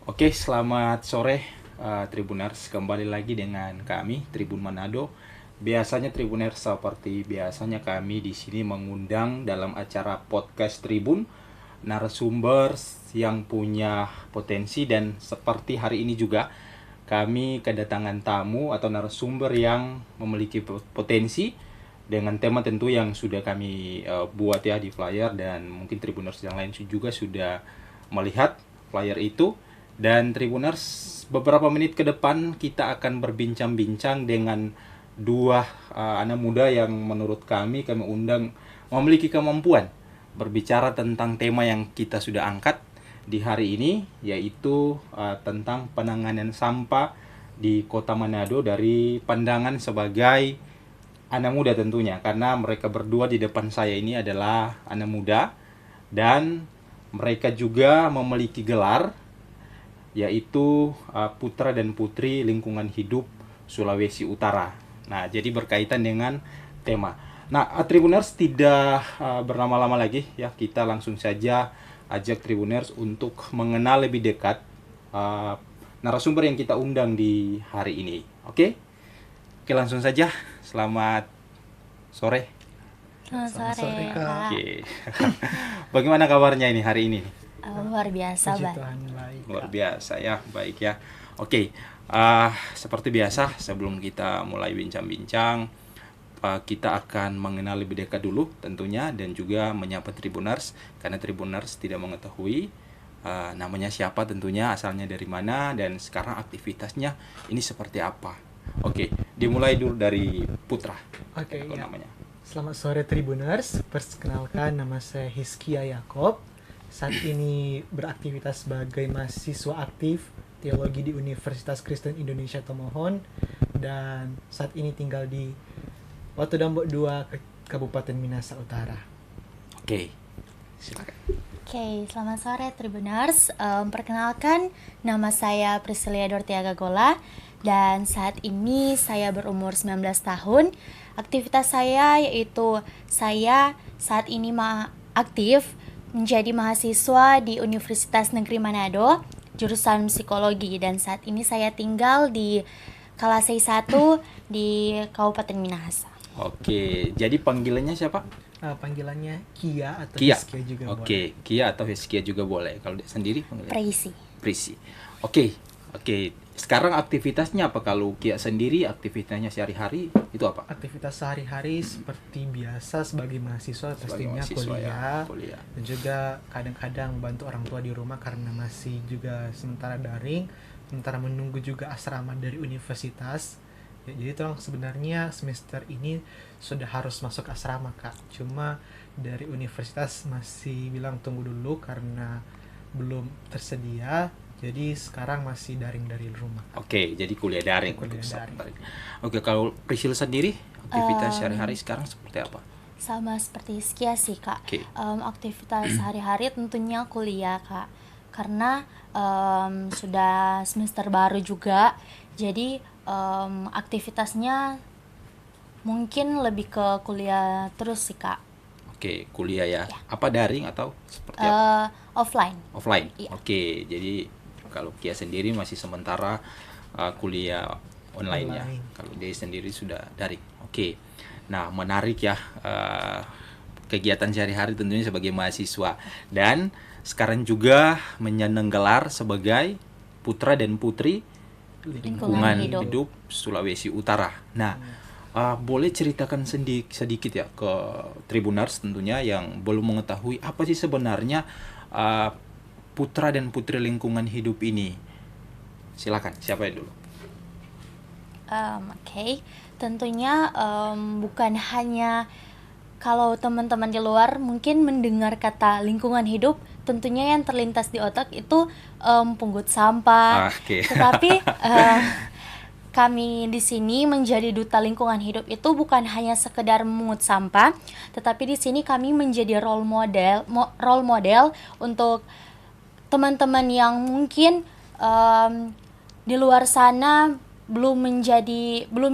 Oke, selamat sore Tribuners. Kembali lagi dengan kami Tribun Manado. Biasanya Tribuners seperti biasanya kami di sini mengundang dalam acara podcast Tribun narasumber yang punya potensi, dan seperti hari ini juga kami kedatangan tamu atau narasumber yang memiliki potensi dengan tema tentu yang sudah kami buat ya di flyer, dan mungkin Tribuners yang lain juga sudah melihat flyer itu. Dan Tribuners, beberapa menit ke depan kita akan berbincang-bincang dengan dua anak muda yang menurut kami undang memiliki kemampuan berbicara tentang tema yang kita sudah angkat di hari ini, yaitu tentang penanganan sampah di Kota Manado dari pandangan sebagai anak muda tentunya, karena mereka berdua di depan saya ini adalah anak muda dan mereka juga memiliki gelar yaitu Putra dan Putri Lingkungan Hidup Sulawesi Utara. Nah, jadi berkaitan dengan tema. Nah, Tribuners tidak berlama-lama lagi ya, kita langsung saja ajak Tribuners untuk mengenal lebih dekat narasumber yang kita undang di hari ini. Oke, langsung saja. Selamat sore. Selamat sore, Kak. Oke. Bagaimana kabarnya ini hari ini? Luar biasa, Puji Bang. Tuhan, baik. Luar biasa ya, baik ya. Oke, seperti biasa sebelum kita mulai bincang-bincang, kita akan mengenal lebih dekat dulu tentunya, dan juga menyapa Tribuners, karena Tribuners tidak mengetahui namanya siapa tentunya, asalnya dari mana, dan sekarang aktivitasnya ini seperti apa. Oke, dimulai dulu dari Putra. Oke, ya. Namanya. Selamat sore Tribuners. Perkenalkan, nama saya Hizkia Yakob. Saat ini beraktivitas sebagai mahasiswa aktif teologi di Universitas Kristen Indonesia Tomohon, dan saat ini tinggal di Watu Dambok 2, Kabupaten Minahasa Utara. Oke, silakan. Oke, selamat sore Tribuners. Perkenalkan, nama saya Priscilia Dortiaga Gola, dan saat ini saya berumur 19 tahun. Aktivitas saya yaitu saya saat ini aktif menjadi mahasiswa di Universitas Negeri Manado, jurusan psikologi, dan saat ini saya tinggal di Kalasei 1 di Kabupaten Minahasa. Oke, jadi panggilannya siapa? Panggilannya Kia atau Kia. Hizkia juga boleh. Oke, Kia atau Hizkia juga boleh. Kalau dia sendiri panggilannya? Prisi. Oke. Sekarang aktivitasnya apa? Kalau Kia sendiri aktivitasnya sehari-hari itu apa? Aktivitas sehari-hari seperti biasa sebagai mahasiswa, pastinya mahasiswa ya, kuliah. kuliah. Dan juga kadang-kadang bantu orang tua di rumah karena masih juga sementara daring, sementara menunggu juga asrama dari universitas. Ya, jadi terang sebenarnya semester ini sudah harus masuk asrama, Kak. Cuma dari universitas masih bilang tunggu dulu karena belum tersedia. Jadi sekarang masih daring dari rumah. Oke, jadi kuliah daring. Kuliah daring. Oke, kalau Priscil sendiri aktivitas sehari-hari sekarang seperti apa? Sama seperti Hizkia sih, Kak. Oke. Aktivitas sehari-hari tentunya kuliah, Kak. Karena sudah semester baru juga, jadi aktivitasnya mungkin lebih ke kuliah terus sih, Kak. Oke, kuliah ya. Apa daring atau seperti apa? Offline. Offline. Iya. Oke, jadi kalau Kia sendiri masih sementara kuliah online ya. Kalau dia sendiri sudah daring. Oke. Nah, menarik ya kegiatan sehari-hari tentunya sebagai mahasiswa, dan sekarang juga menyandang gelar sebagai Putra dan Putri Lingkungan Hidup Sulawesi Utara. Nah, boleh ceritakan sedikit ya ke Tribuners tentunya yang belum mengetahui apa sih sebenarnya Putra dan Putri Lingkungan Hidup ini. Silakan, siapa yang dulu? Oke. Tentunya bukan hanya kalau teman-teman di luar mungkin mendengar kata lingkungan hidup, tentunya yang terlintas di otak itu pungut sampah. Oke. Tetapi kami di sini menjadi duta lingkungan hidup itu bukan hanya sekedar memungut sampah, tetapi di sini kami menjadi role model untuk teman-teman yang mungkin di luar sana belum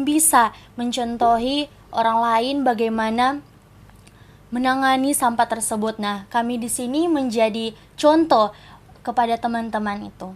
bisa mencontohi orang lain bagaimana menangani sampah tersebut. Nah, kami di sini menjadi contoh kepada teman-teman itu.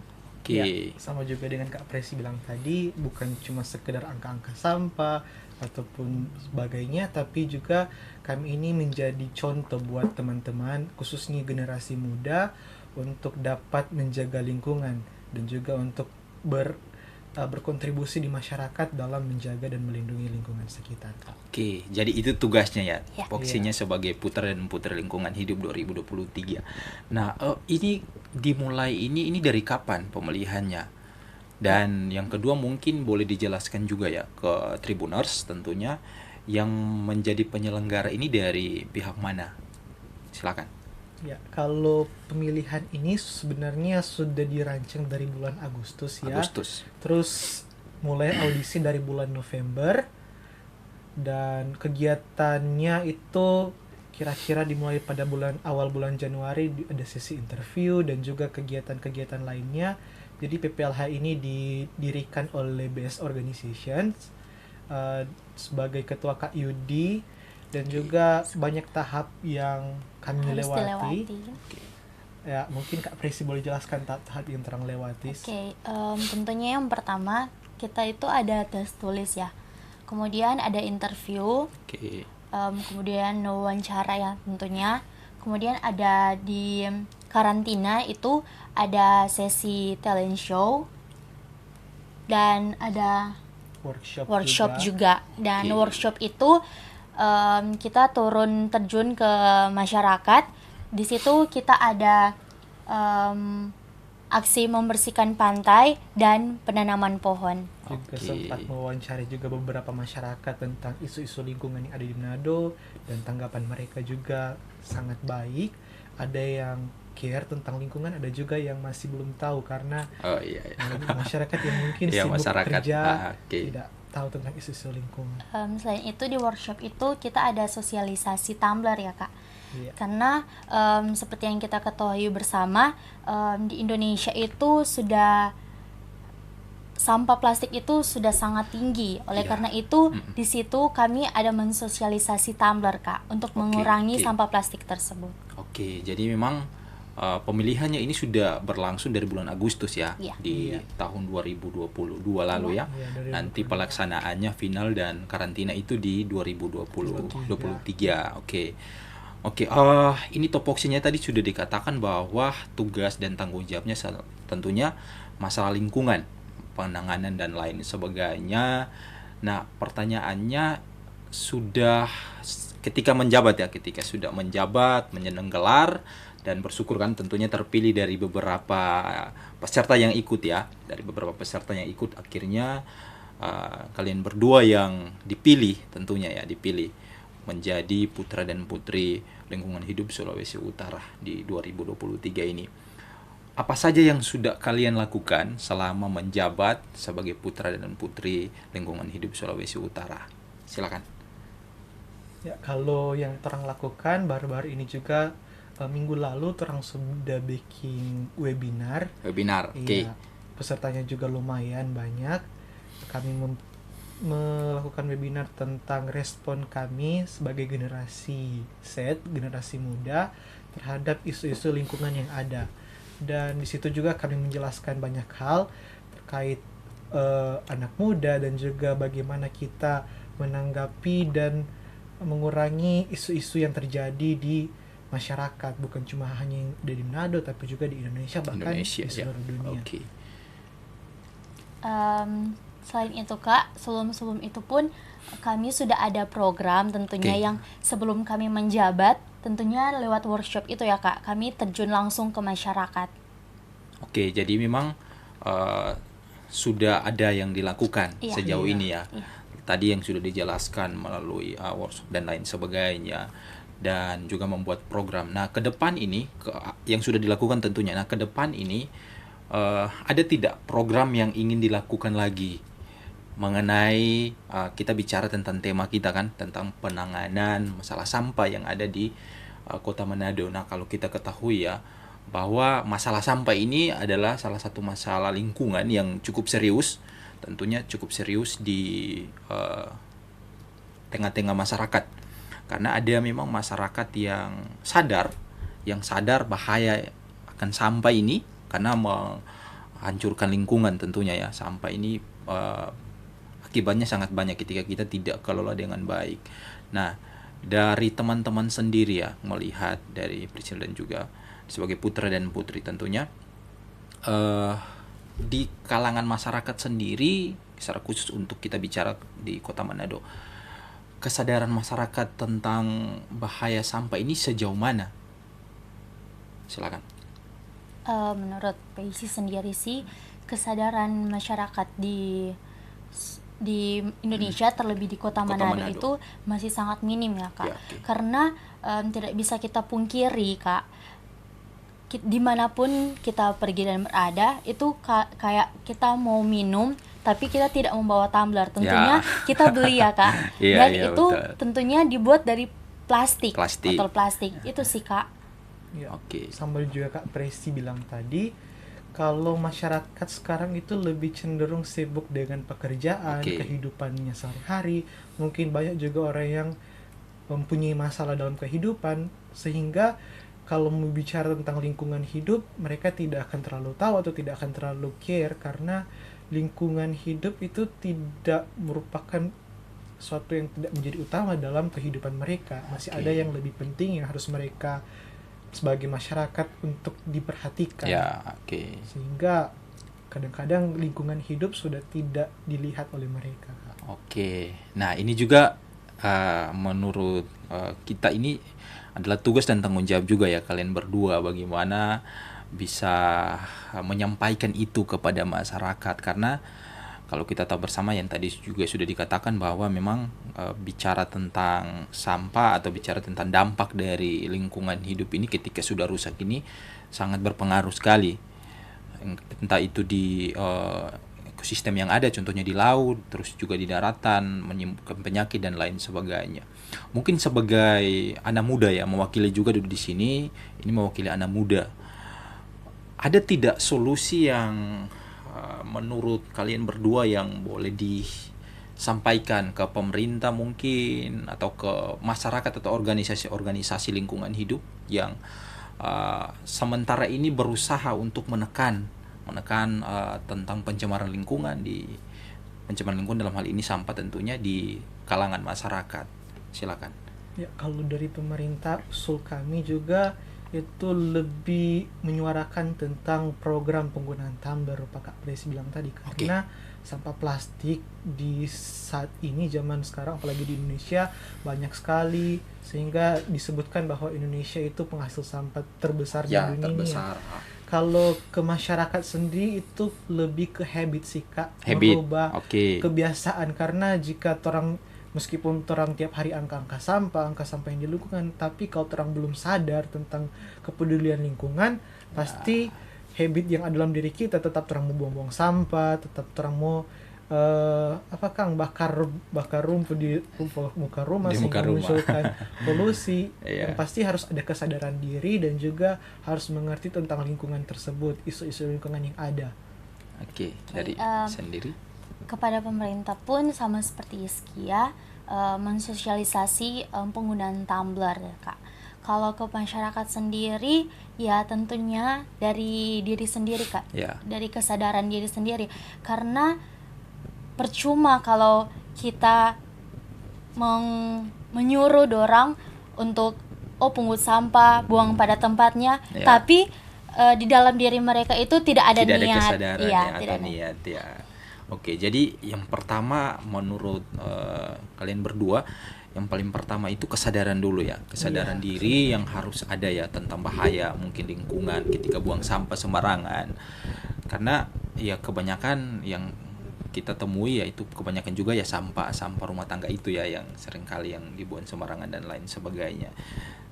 Oke. Ya, sama juga dengan Kak Presi bilang tadi, bukan cuma sekedar angka-angka sampah ataupun sebagainya, tapi juga kami ini menjadi contoh buat teman-teman, khususnya generasi muda, untuk dapat menjaga lingkungan dan juga untuk berkontribusi di masyarakat dalam menjaga dan melindungi lingkungan sekitar. Oke, jadi itu tugasnya ya, Ya. fungsinya sebagai putra dan putri lingkungan hidup 2023. Nah, ini dimulai ini dari kapan pemilihannya? Dan yang kedua mungkin boleh dijelaskan juga ya ke Tribuners tentunya yang menjadi penyelenggara ini dari pihak mana? Silakan. Ya, kalau pemilihan ini sebenarnya sudah dirancang dari bulan Agustus ya. Agustus. Terus mulai audisi dari bulan November dan kegiatannya itu kira-kira dimulai pada awal bulan Januari, ada sesi interview dan juga kegiatan-kegiatan lainnya. Jadi PPLH ini didirikan oleh BS Organization sebagai ketua Kak Yudi, dan juga banyak tahap yang kami Harus lewati. dilewati. Ya, mungkin Kak Presi boleh jelaskan tahap yang terang lewati. Oke, tentunya yang pertama kita itu ada tes tulis ya. Kemudian ada interview, Oke. kemudian wawancara ya tentunya. Kemudian ada di karantina itu ada sesi talent show dan ada workshop juga. Dan Oke. workshop itu kita turun terjun ke masyarakat. Di situ kita ada aksi membersihkan pantai dan penanaman pohon. Juga Oke. sempat mewawancari juga beberapa masyarakat tentang isu-isu lingkungan yang ada di Manado, dan tanggapan mereka juga sangat baik. Ada yang care tentang lingkungan, ada juga yang masih belum tahu karena Oh iya. masyarakat yang mungkin Iya, sibuk masyarakat. kerja, Oke. tidak tahu tentang isu-isu lingkungan. Selain itu di workshop itu kita ada sosialisasi tumbler ya Kak. Iya. Karena seperti yang kita ketahui bersama, di Indonesia itu sudah sampah plastik itu sudah sangat tinggi. Oleh Iya. karena itu di situ kami ada mensosialisasi tumbler Kak untuk Oke, mengurangi oke. sampah plastik tersebut. Oke, jadi memang pemilihannya ini sudah berlangsung dari bulan Agustus ya, Iya. di Iya. tahun 2022 lalu ya. Iya, dari Nanti pelaksanaannya final dan karantina itu di 2023. Oke. Oke, ini topoksinya tadi sudah dikatakan bahwa tugas dan tanggung jawabnya tentunya masalah lingkungan, penanganan dan lain sebagainya. Nah, pertanyaannya sudah ketika sudah menjabat, menyenang gelar dan bersyukur kan tentunya terpilih dari beberapa peserta yang ikut ya, akhirnya kalian berdua yang dipilih menjadi putra dan putri lingkungan hidup Sulawesi Utara di 2023 ini. Apa saja yang sudah kalian lakukan selama menjabat sebagai putra dan putri lingkungan hidup Sulawesi Utara? Silakan. Ya, kalau yang terang lakukan baru-baru ini juga minggu lalu terang sudah bikin webinar. Oke. Iya, pesertanya juga lumayan banyak. Kami melakukan webinar tentang respon kami sebagai generasi Z, generasi muda terhadap isu-isu lingkungan yang ada. Dan di situ juga kami menjelaskan banyak hal terkait anak muda dan juga bagaimana kita menanggapi dan mengurangi isu-isu yang terjadi di masyarakat, bukan cuma hanya yang di Manado tapi juga di Indonesia, bahkan di seluruh dunia. Oke. Selain itu Kak, sebelum itu pun kami sudah ada program tentunya Oke. yang sebelum kami menjabat, tentunya lewat workshop itu ya Kak, kami terjun langsung ke masyarakat. Oke, jadi memang sudah ada yang dilakukan Iya. sejauh Iya. ini ya. Iya. Tadi yang sudah dijelaskan melalui workshop dan lain sebagainya, dan juga membuat program. Nah, ke depan ini yang sudah dilakukan tentunya. Nah, ke depan ini ada tidak program yang ingin dilakukan lagi mengenai kita bicara tentang tema kita kan, tentang penanganan masalah sampah yang ada di Kota Manado. Nah, kalau kita ketahui ya bahwa masalah sampah ini adalah salah satu masalah lingkungan yang cukup serius, tentunya cukup serius di tengah-tengah masyarakat. Karena ada memang masyarakat yang sadar bahaya akan sampah ini, karena hancurkan lingkungan tentunya ya. Sampah ini akibatnya sangat banyak ketika kita tidak kelola dengan baik. Nah, dari teman-teman sendiri ya, melihat dari Priscilla dan juga sebagai putra dan putri tentunya, di kalangan masyarakat sendiri, secara khusus untuk kita bicara di Kota Manado, kesadaran masyarakat tentang bahaya sampah ini sejauh mana? Silakan. Menurut PIC sendiri sih, kesadaran masyarakat di Indonesia, terlebih di Kota Manado itu masih sangat minim ya Kak. Ya, okay. Karena tidak bisa kita pungkiri Kak, dimanapun kita pergi dan berada, itu kayak kita mau minum tapi kita tidak membawa tumbler, tentunya kita beli ya Kak. Dan itu betul. Tentunya dibuat dari plastik. Botol plastik itu sih Kak. Ya, sambil juga Kak Presi bilang tadi, kalau masyarakat sekarang itu lebih cenderung sibuk dengan pekerjaan, kehidupannya sehari-hari. Mungkin banyak juga orang yang mempunyai masalah dalam kehidupan, sehingga kalau mau bicara tentang lingkungan hidup, mereka tidak akan terlalu tahu atau tidak akan terlalu care, karena lingkungan hidup itu tidak merupakan sesuatu yang tidak menjadi utama dalam kehidupan mereka. Masih ada yang lebih penting yang harus mereka sebagai masyarakat untuk diperhatikan. Sehingga kadang-kadang lingkungan hidup sudah tidak dilihat oleh mereka. Nah ini juga menurut kita ini adalah tugas dan tanggung jawab juga ya kalian berdua, bagaimana bisa menyampaikan itu kepada masyarakat. Karena kalau kita tahu bersama yang tadi juga sudah dikatakan bahwa memang bicara tentang sampah atau bicara tentang dampak dari lingkungan hidup ini ketika sudah rusak ini sangat berpengaruh sekali. Entah itu di ekosistem yang ada, contohnya di laut, terus juga di daratan, menimbulkan penyakit dan lain sebagainya. Mungkin sebagai anak muda ya, mewakili juga di sini, ini mewakili anak muda. Ada tidak solusi yang menurut kalian berdua yang boleh disampaikan ke pemerintah mungkin, atau ke masyarakat atau organisasi-organisasi lingkungan hidup yang sementara ini berusaha untuk menekan tentang pencemaran lingkungan dalam hal ini sampah tentunya di kalangan masyarakat. Silakan. Ya, kalau dari pemerintah, usul kami juga itu lebih menyuarakan tentang program penggunaan tumbler, Pak Presi bilang tadi, karena sampah plastik di saat ini zaman sekarang apalagi di Indonesia banyak sekali, sehingga disebutkan bahwa Indonesia itu penghasil sampah terbesar di dunia. Kalau ke masyarakat sendiri itu lebih ke habit sih Kak, merubah kebiasaan, karena jika meskipun orang tiap hari angka sampah yang di lingkungan, tapi kalau orang belum sadar tentang kepedulian lingkungan, pasti habit yang ada dalam diri kita tetap orang mau buang-buang sampah, tetap orang mau bakar rumput di muka rumah sehingga memunculkan polusi. Yang pasti harus ada kesadaran diri dan juga harus mengerti tentang lingkungan tersebut, isu-isu lingkungan yang ada. Dari sendiri kepada pemerintah pun sama seperti Iskia, mensosialisasi penggunaan tumbler ya Kak. Kalau ke masyarakat sendiri ya tentunya dari diri sendiri Kak, dari kesadaran diri sendiri, karena percuma kalau kita menyuruh dorang untuk pungut sampah, buang pada tempatnya, tapi di dalam diri mereka itu tidak ada niat. Tidak ada niat. Jadi yang pertama menurut kalian berdua, yang paling pertama itu kesadaran dulu ya, kesadaran diri yang harus ada ya tentang bahaya mungkin lingkungan ketika buang sampah sembarangan. Karena ya kebanyakan yang kita temui ya itu kebanyakan juga ya sampah rumah tangga itu ya yang seringkali yang dibuang sembarangan dan lain sebagainya.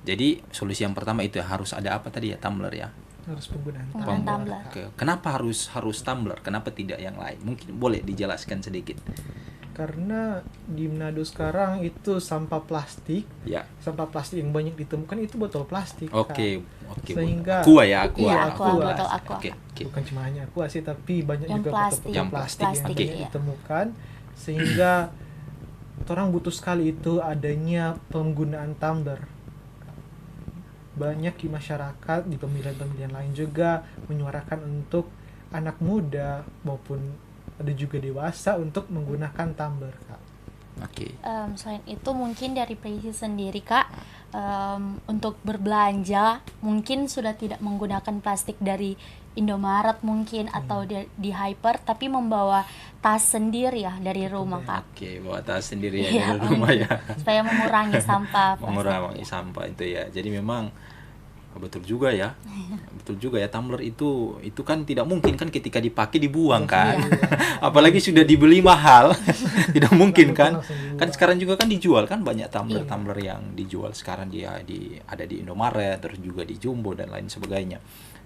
Jadi solusi yang pertama itu harus ada apa tadi ya, tumbler ya. Harus penggunaan tumbler. Kenapa harus tumbler? Kenapa tidak yang lain? Mungkin boleh dijelaskan sedikit. Karena di Manado sekarang itu sampah plastik yang banyak ditemukan itu botol plastik. Sehingga botol aqua. Bukan cuma hanya aqua sih, tapi banyak yang juga botol plastik yang ditemukan, sehingga orang butuh sekali itu adanya penggunaan tumbler. Banyak di masyarakat, di pemilihan-pemilihan lain juga menyuarakan untuk anak muda maupun ada juga dewasa untuk menggunakan tumbler, Kak. Oke. Selain itu mungkin dari Prisi sendiri Kak, untuk berbelanja mungkin sudah tidak menggunakan plastik dari Indomaret mungkin atau di Hyper, tapi membawa tas sendiri ya dari rumah Kak, Oke, bawa tas sendiri ya Iya, dari rumah ya. supaya mengurangi sampah plastik. Mengurangi sampah itu ya. Jadi memang betul juga ya. Betul juga ya, tumbler itu kan tidak mungkin kan ketika dipakai dibuang kan. Apalagi sudah dibeli mahal. Tidak mungkin kan. Kan sekarang juga kan dijual kan banyak tumbler-tumbler yang dijual sekarang dia ada di Indomaret, terus juga di Jumbo dan lain sebagainya.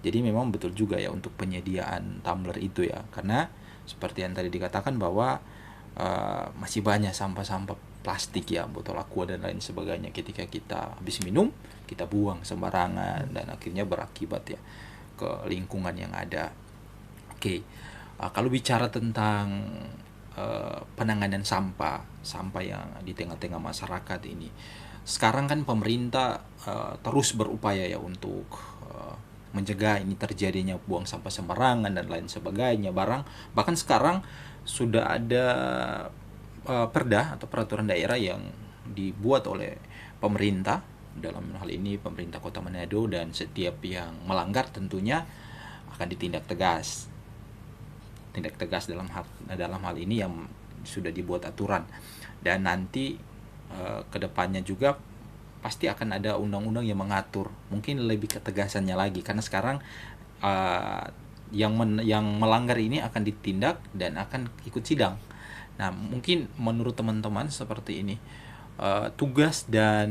Jadi memang betul juga ya untuk penyediaan tumbler itu ya. Karena seperti yang tadi dikatakan bahwa masih banyak sampah-sampah plastik ya, botol aqua dan lain sebagainya, ketika kita habis minum kita buang sembarangan dan akhirnya berakibat ya ke lingkungan yang ada. Oke. Kalau bicara tentang penanganan sampah yang di tengah-tengah masyarakat ini, sekarang kan pemerintah terus berupaya ya untuk mencegah ini terjadinya buang sampah sembarangan dan lain sebagainya. Bahkan sekarang sudah ada perda atau peraturan daerah yang dibuat oleh pemerintah, dalam hal ini pemerintah Kota Manado, dan setiap yang melanggar tentunya akan ditindak tegas. Tindak tegas dalam hal ini yang sudah dibuat aturan, dan nanti kedepannya juga pasti akan ada undang-undang yang mengatur, mungkin lebih ketegasannya lagi, karena sekarang yang melanggar ini akan ditindak dan akan ikut sidang. Nah, mungkin menurut teman-teman seperti ini, tugas dan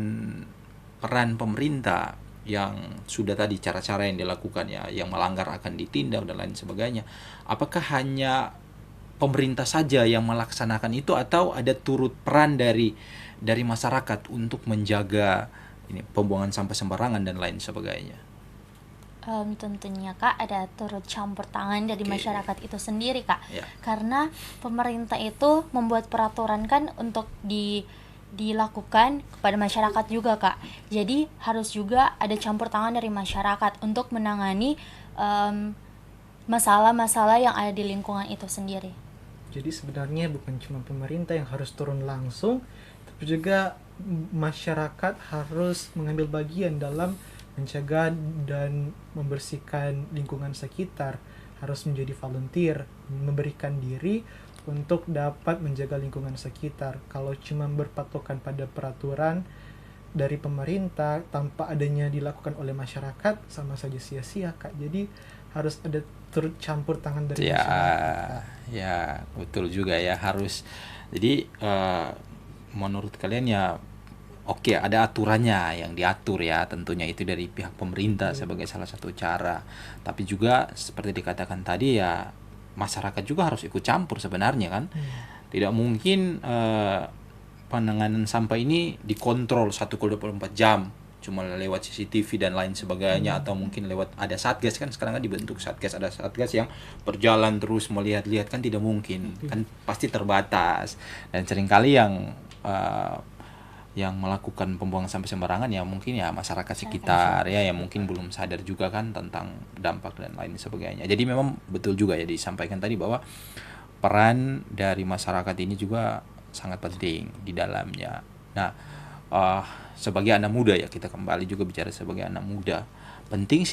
peran pemerintah yang sudah tadi cara-cara yang dilakukan ya, yang melanggar akan ditindak dan lain sebagainya. Apakah hanya pemerintah saja yang melaksanakan itu, atau ada turut peran dari masyarakat untuk menjaga ini pembuangan sampah sembarangan dan lain sebagainya? Tentunya Kak ada turut campur tangan dari Oke. masyarakat itu sendiri Kak, Ya. karena pemerintah itu membuat peraturan kan untuk dilakukan kepada masyarakat juga Kak. Jadi harus juga ada campur tangan dari masyarakat untuk menangani masalah-masalah yang ada di lingkungan itu sendiri. Jadi sebenarnya bukan cuma pemerintah yang harus turun langsung, tapi juga masyarakat harus mengambil bagian dalam mencegah dan membersihkan lingkungan sekitar. Harus menjadi volunteer, memberikan diri untuk dapat menjaga lingkungan sekitar. Kalau cuma berpatokan pada peraturan dari pemerintah tanpa adanya dilakukan oleh masyarakat, sama saja sia-sia Kak. Jadi harus ada turut campur tangan dari masyarakat. Ya, betul juga ya, harus. Jadi menurut kalian ya, oke, ada aturannya yang diatur ya, tentunya itu dari pihak pemerintah sebagai salah satu cara. Tapi juga seperti dikatakan tadi ya, masyarakat juga harus ikut campur sebenarnya kan. Tidak mungkin penanganan sampah ini dikontrol 1/24 jam cuma lewat CCTV dan lain sebagainya, atau mungkin lewat ada satgas kan, sekarang kan dibentuk satgas, ada satgas yang berjalan terus melihat-lihat, kan tidak mungkin, kan pasti terbatas. Dan seringkali yang melakukan pembuangan sampah sembarangan ya mungkin ya masyarakat sekitar ya, yang mungkin belum sadar juga kan tentang dampak dan lain sebagainya. Jadi memang betul juga ya disampaikan tadi bahwa peran dari masyarakat ini juga sangat penting di dalamnya. Nah, sebagai anak muda ya, kita kembali juga bicara sebagai anak muda, penting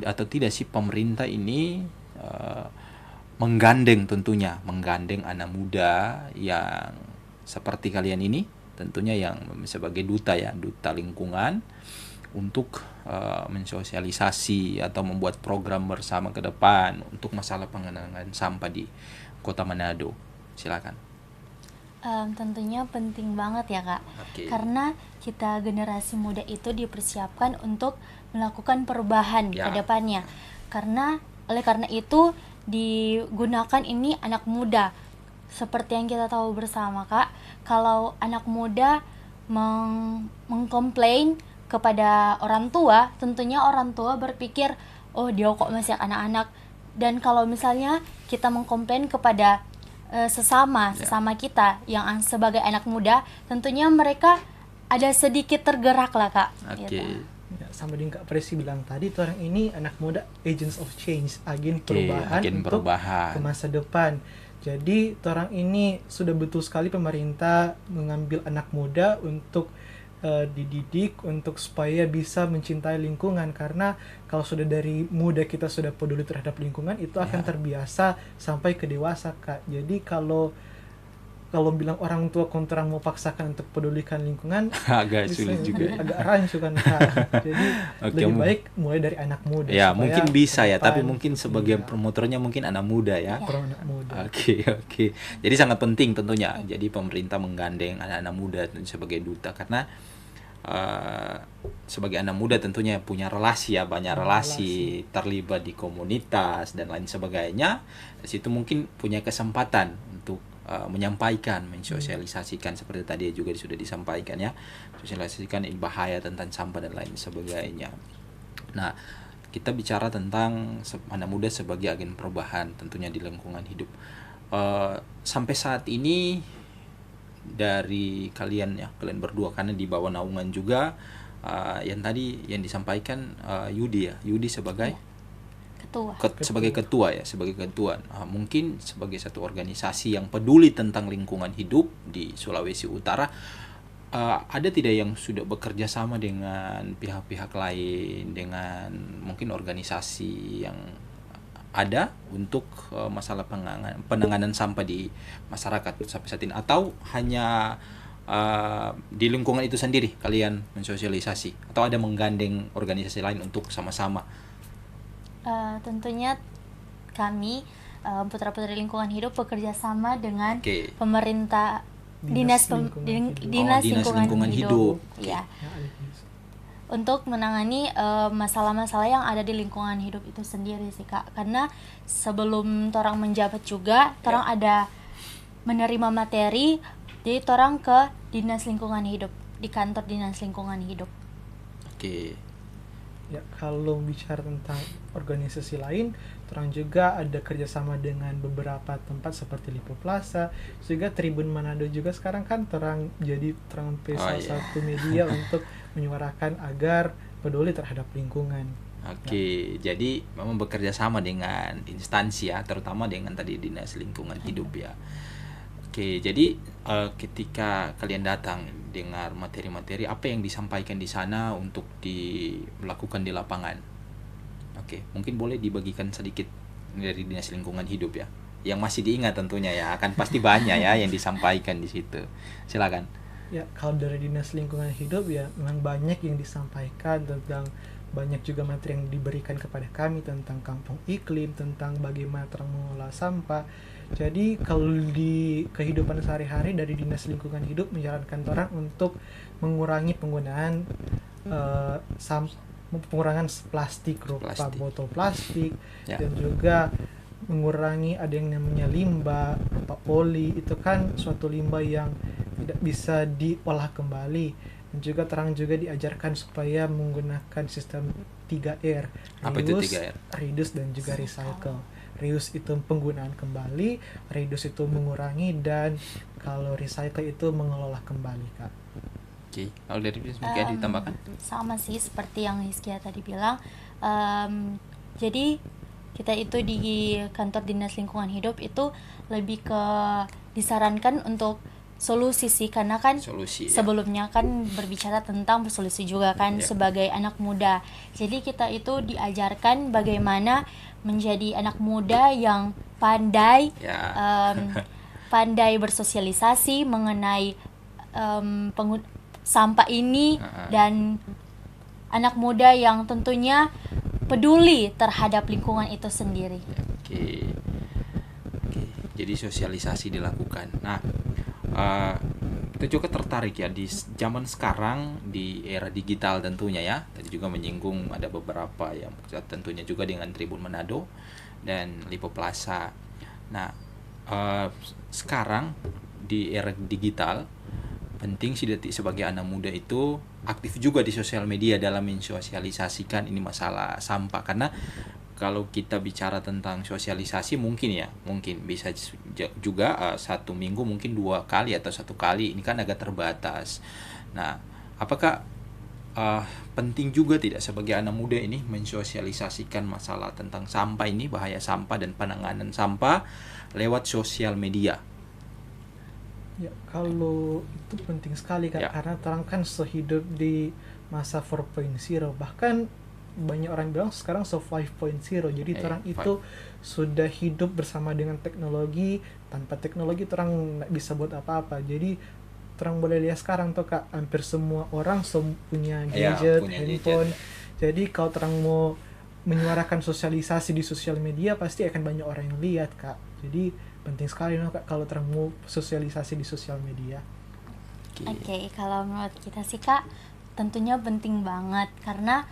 atau tidak sih pemerintah ini menggandeng anak muda yang seperti kalian ini, tentunya yang sebagai duta lingkungan, untuk mensosialisasi atau membuat program bersama ke depan untuk masalah pengenangan sampah di Kota Manado. Silakan. Tentunya penting banget ya Kak, Oke. karena kita generasi muda itu dipersiapkan untuk melakukan perubahan Ya. ke depannya. Oleh karena itu digunakan ini anak muda. Seperti yang kita tahu bersama Kak, kalau anak muda mengkomplain kepada orang tua, tentunya orang tua berpikir, oh dia kok masih anak-anak. Dan kalau misalnya kita mengkomplain kepada sesama kita yang sebagai anak muda, tentunya mereka ada sedikit tergerak lah Kak. Oke. Gitu. Ya, sama dengan Kak Presi bilang tadi, orang ini anak muda agents of change, agen perubahan agen untuk perubahan. ke masa depan. Jadi orang ini sudah betul sekali pemerintah mengambil anak muda untuk dididik untuk supaya bisa mencintai lingkungan, karena kalau sudah dari muda kita sudah peduli terhadap lingkungan, itu akan terbiasa sampai ke dewasa, Kak. Jadi kalau bilang orang tua kontrang mau paksakan untuk pedulikan lingkungan Agak bisa sulit juga. agak rancu kan, Kak. Jadi lebih baik mulai dari anak muda. Ya, supaya mungkin bisa ya, ke tapi depan, mungkin sebagai iya, promotornya mungkin anak muda ya. pro anak muda. Oke. Jadi sangat penting tentunya. Jadi pemerintah menggandeng anak-anak muda sebagai duta, karena sebagai anak muda tentunya punya relasi ya, banyak relasi, terlibat di komunitas dan lain sebagainya. Di situ mungkin punya kesempatan untuk menyampaikan, mensosialisasikan seperti tadi juga sudah disampaikan ya, sosialisasikan bahaya tentang sampah dan lain sebagainya. Nah, kita bicara tentang anak muda sebagai agen perubahan tentunya di lingkungan hidup. Sampai saat ini dari kalian berdua, karena di bawah naungan juga yang tadi yang disampaikan Yudi sebagai sebagai ketua. Mungkin sebagai satu organisasi yang peduli tentang lingkungan hidup di Sulawesi Utara, ada tidak yang sudah bekerja sama dengan pihak-pihak lain, dengan mungkin organisasi yang ada untuk masalah penanganan sampah di masyarakat sampai saat ini, atau hanya di lingkungan itu sendiri kalian mensosialisasi, atau ada menggandeng organisasi lain untuk sama-sama? Tentunya kami Putra-Putri Lingkungan Hidup bekerja sama dengan pemerintah, dinas lingkungan hidup. Ya. Untuk menangani masalah-masalah yang ada di lingkungan hidup itu sendiri sih, Kak. Karena sebelum torang menjabat juga, torang ada menerima materi, jadi torang ke dinas lingkungan hidup, di kantor dinas lingkungan hidup. Oke. Ya, kalau bicara tentang organisasi lain, torang juga ada kerjasama dengan beberapa tempat seperti Lipo Plaza, juga Tribun Manado juga sekarang kan torang jadi salah satu media untuk menyuarakan agar peduli terhadap lingkungan. Oke, jadi memang bekerja sama dengan instansi ya, terutama dengan tadi dinas lingkungan hidup ya. Oke, jadi ketika kalian datang dengar materi-materi, apa yang disampaikan di sana untuk dilakukan di lapangan? Oke, mungkin boleh dibagikan sedikit dari dinas lingkungan hidup ya, yang masih diingat tentunya ya, akan pasti banyak ya yang disampaikan di situ. Silakan. Ya, kalau dari dinas lingkungan hidup ya memang banyak yang disampaikan, tentang banyak juga materi yang diberikan kepada kami tentang kampung iklim, tentang bagaimana orang mengolah sampah. Jadi kalau di kehidupan sehari-hari dari dinas lingkungan hidup menyarankan orang untuk mengurangi penggunaan pengurangan plastik rupa botol plastik, dan juga mengurangi ada yang namanya limbah rupa poli, itu kan suatu limbah yang tidak bisa diolah kembali. Dan juga terang juga diajarkan supaya menggunakan sistem 3R, reduce dan juga recycle. Reuse itu penggunaan kembali, reduce itu mengurangi, dan kalau recycle itu mengelola kembali, Kak. Oke, kalau dari Hizkia ditambahkan? Sama sih seperti yang Hizkia tadi bilang. Jadi kita itu di kantor dinas lingkungan hidup itu lebih ke disarankan untuk solusi sih, karena kan sebelumnya kan berbicara tentang solusi juga kan sebagai anak muda. Jadi kita itu diajarkan bagaimana menjadi anak muda yang pandai pandai bersosialisasi mengenai sampah ini, dan anak muda yang tentunya peduli terhadap lingkungan itu sendiri. Oke. Jadi sosialisasi dilakukan. Nah, kita juga tertarik ya di zaman sekarang, di era digital tentunya ya. Tadi juga menyinggung ada beberapa yang tentunya juga dengan Tribun Manado dan Lipo Plaza. Nah, sekarang di era digital penting sih sebagai anak muda itu aktif juga di sosial media dalam mensosialisasikan ini masalah sampah, karena kalau kita bicara tentang sosialisasi mungkin bisa juga 1 minggu mungkin 2 kali atau 1 kali, ini kan agak terbatas. Nah, apakah penting juga tidak sebagai anak muda ini mensosialisasikan masalah tentang sampah ini, bahaya sampah dan penanganan sampah lewat sosial media. Ya, kalau itu penting sekali Kak, Ya. karena orang kan sehidup di masa 4.0, bahkan banyak orang bilang sekarang 5.0. Jadi orang itu sudah hidup bersama dengan teknologi. Tanpa teknologi orang nggak bisa buat apa-apa. Jadi orang boleh lihat sekarang tuh Kak, hampir semua orang punya gadget, punya handphone. gadget. Jadi kalau orang mau menyuarakan sosialisasi di sosial media, pasti akan banyak orang yang lihat Kak. Jadi penting sekali Kak kalau orang mau sosialisasi di sosial media. Oke, kalau menurut kita sih Kak, tentunya penting banget karena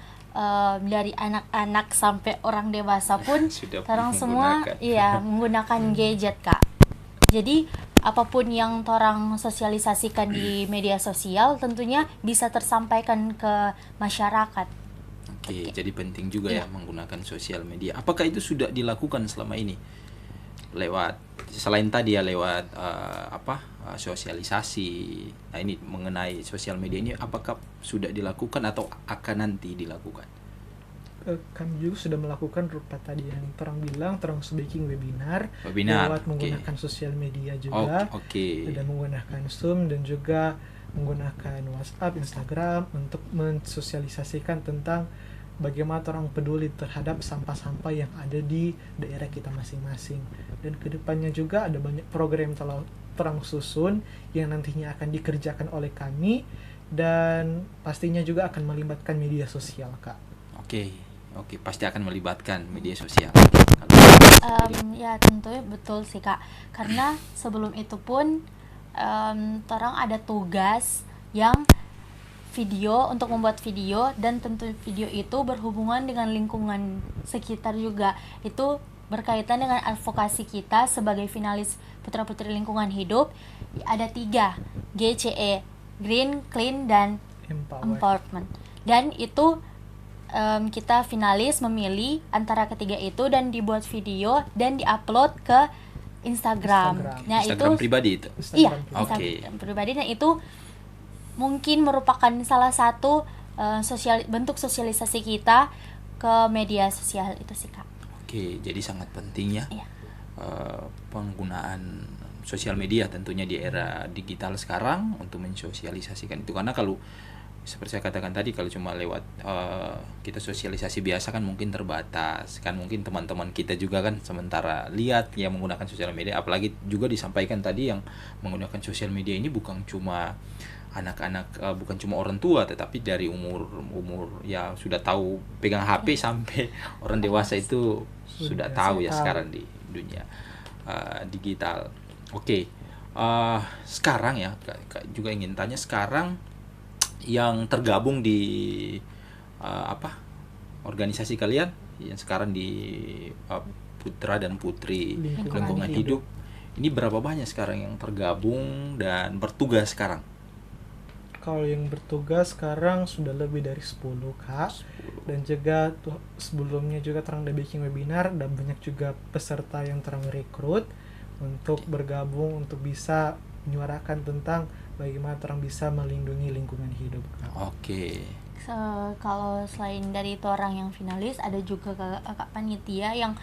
dari anak-anak sampai orang dewasa pun Sudah orang semua menggunakan gadget Kak. Jadi apapun yang orang sosialisasikan di media sosial tentunya bisa tersampaikan ke masyarakat. Oke, jadi penting juga ya menggunakan sosial media. Apakah itu sudah dilakukan selama ini? Lewat selain tadi ya lewat sosialisasi. Nah, ini mengenai sosial media ini apakah sudah dilakukan atau akan nanti dilakukan? Kami juga sudah melakukan rupa tadi yang terang bilang, terang speaking webinar lewat menggunakan sosial media juga. Ada menggunakan Zoom dan juga menggunakan WhatsApp, Instagram untuk mensosialisasikan tentang bagaimana orang peduli terhadap sampah-sampah yang ada di daerah kita masing-masing. Dan kedepannya juga ada banyak program terang susun yang nantinya akan dikerjakan oleh kami dan pastinya juga akan melibatkan media sosial Kak. Oke, pasti akan melibatkan media sosial. Ya tentunya betul sih Kak, karena sebelum itu pun orang ada tugas yang untuk membuat video, dan tentu video itu berhubungan dengan lingkungan sekitar juga. Itu berkaitan dengan advokasi kita sebagai finalis Putra Putri Lingkungan Hidup. Ada 3, GCE, Green, Clean, dan Empowerment. Dan itu kita finalis memilih antara ketiga itu dan dibuat video dan diupload ke Instagram. Nah, Instagram itu pribadi itu. Iya, Instagram pribadi. Nah, itu mungkin merupakan salah satu bentuk sosialisasi kita ke media sosial itu sih Kak. Oke, jadi sangat penting ya penggunaan sosial media tentunya di era digital sekarang untuk mensosialisasikan itu, karena kalau seperti saya katakan tadi, kalau cuma lewat kita sosialisasi biasa kan mungkin terbatas kan, mungkin teman-teman kita juga kan sementara lihat yang menggunakan sosial media, apalagi juga disampaikan tadi yang menggunakan sosial media ini bukan cuma anak-anak, bukan cuma orang tua, tetapi dari umur ya sudah tahu pegang HP sampai orang dewasa itu sudah tahu ya sekarang di dunia digital. Sekarang ya Kak juga ingin tanya, sekarang yang tergabung di organisasi kalian yang sekarang di Putra dan Putri Lingkungan Hidup ini berapa banyak sekarang yang tergabung dan bertugas sekarang? Kalau yang bertugas sekarang sudah lebih dari 10 Kak. Dan juga sebelumnya juga terang udah bikin webinar dan banyak juga peserta yang terang rekrut untuk bergabung untuk bisa menyuarakan tentang bagaimana orang bisa melindungi lingkungan hidup. Kalau selain dari itu orang yang finalis, ada juga kakak panitia yang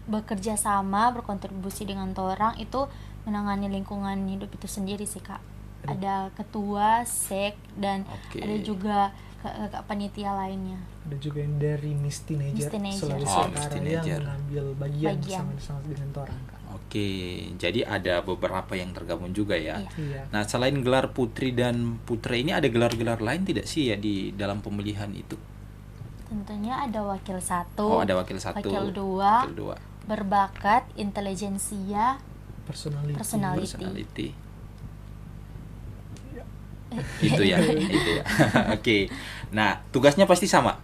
bekerja sama berkontribusi dengan orang itu menangani lingkungan hidup itu sendiri sih Kak. Ada ketua, sek, dan ada juga kakak panitia lainnya. Ada juga yang dari Miss Teenager Sulawesi Utara yang mengambil bagian bersama dengan orang Kak. Jadi ada beberapa yang tergabung juga ya. Iya. Nah, selain gelar Putri dan Putra ini ada gelar-gelar lain tidak sih ya di dalam pemilihan itu? Tentunya ada wakil 1, ada wakil 1, wakil 2, berbakat, intelijensia, personality. Itu ya. Nah, tugasnya pasti sama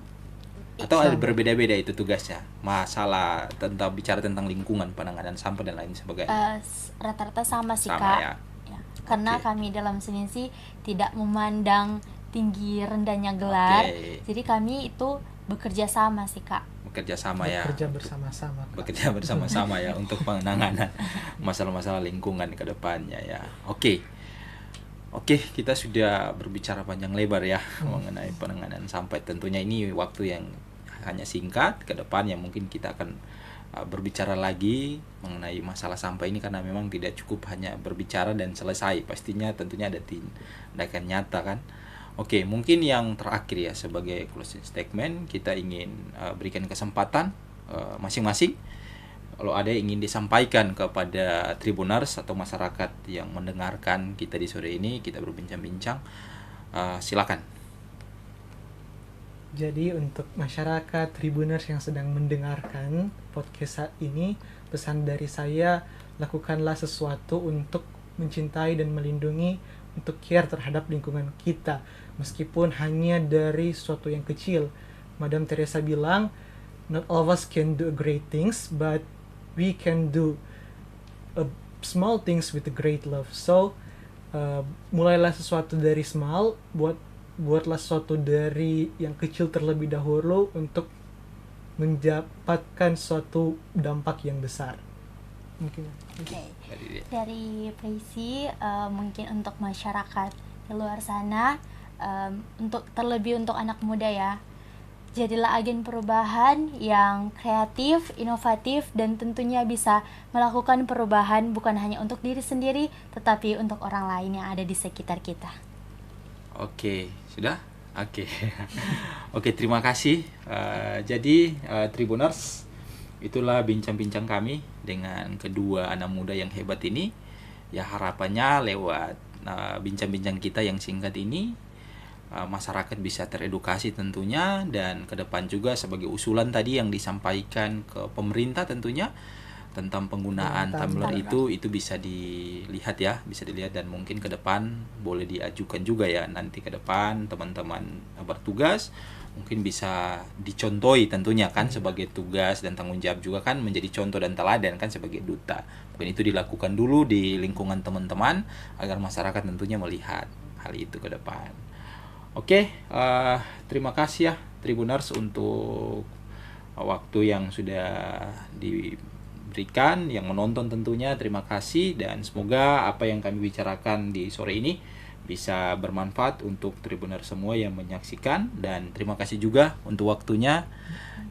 atau ada berbeda-beda itu tugasnya? Masalah bicara tentang lingkungan, penanganan sampah dan lain sebagainya. Rata-rata sama sih Kak. Ya. Karena kami dalam sini sih tidak memandang tinggi rendahnya gelar. Jadi kami itu bekerja sama sih Kak. Bekerja bersama-sama untuk penanganan masalah-masalah lingkungan ke depannya ya. Oke, kita sudah berbicara panjang lebar ya mengenai penanganan sampah. Tentunya ini waktu yang hanya singkat. Ke depan yang mungkin kita akan berbicara lagi mengenai masalah sampah ini, karena memang tidak cukup hanya berbicara dan selesai. Pastinya tentunya ada tindakan nyata kan. Oke, mungkin yang terakhir ya, sebagai closing statement, kita ingin berikan kesempatan masing-masing kalau ada yang ingin disampaikan kepada Tribuners atau masyarakat yang mendengarkan kita di sore ini, kita berbincang-bincang, silakan. Jadi untuk masyarakat Tribuners yang sedang mendengarkan podcast saat ini, pesan dari saya, lakukanlah sesuatu untuk mencintai dan melindungi, untuk care terhadap lingkungan kita, meskipun hanya dari sesuatu yang kecil. Madam Teresa bilang, not all of us can do great things, but we can do small things with a great love. So mulailah sesuatu dari small, buatlah sesuatu dari yang kecil terlebih dahulu untuk mendapatkan suatu dampak yang besar. Mungkin. Oke. Dari Presi, mungkin untuk masyarakat di luar sana, terlebih untuk anak muda ya, jadilah agen perubahan yang kreatif, inovatif, dan tentunya bisa melakukan perubahan bukan hanya untuk diri sendiri, tetapi untuk orang lain yang ada di sekitar kita. Oke, sudah? Oke. Oke, terima kasih. Jadi Tribuners, itulah bincang-bincang kami dengan kedua anak muda yang hebat ini. Ya, harapannya lewat bincang-bincang kita yang singkat ini, masyarakat bisa teredukasi tentunya, dan ke depan juga sebagai usulan tadi yang disampaikan ke pemerintah tentunya tentang penggunaan tumbler itu bisa dilihat ya, dan mungkin ke depan boleh diajukan juga ya, nanti ke depan teman-teman bertugas mungkin bisa dicontohi tentunya kan, sebagai tugas dan tanggung jawab juga kan, menjadi contoh dan teladan kan sebagai duta. Mungkin itu dilakukan dulu di lingkungan teman-teman agar masyarakat tentunya melihat hal itu ke depan. Oke, terima kasih ya Tribuners untuk waktu yang sudah diberikan, yang menonton tentunya terima kasih, dan semoga apa yang kami bicarakan di sore ini bisa bermanfaat untuk Tribuners semua yang menyaksikan, dan terima kasih juga untuk waktunya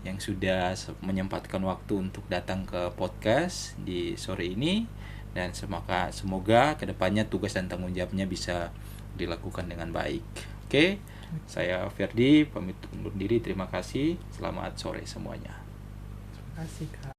yang sudah menyempatkan waktu untuk datang ke podcast di sore ini, dan semoga kedepannya tugas dan tanggung jawabnya bisa dilakukan dengan baik. Oke, saya Ferdi pamit undur diri. Terima kasih. Selamat sore semuanya. Terima kasih, Kak.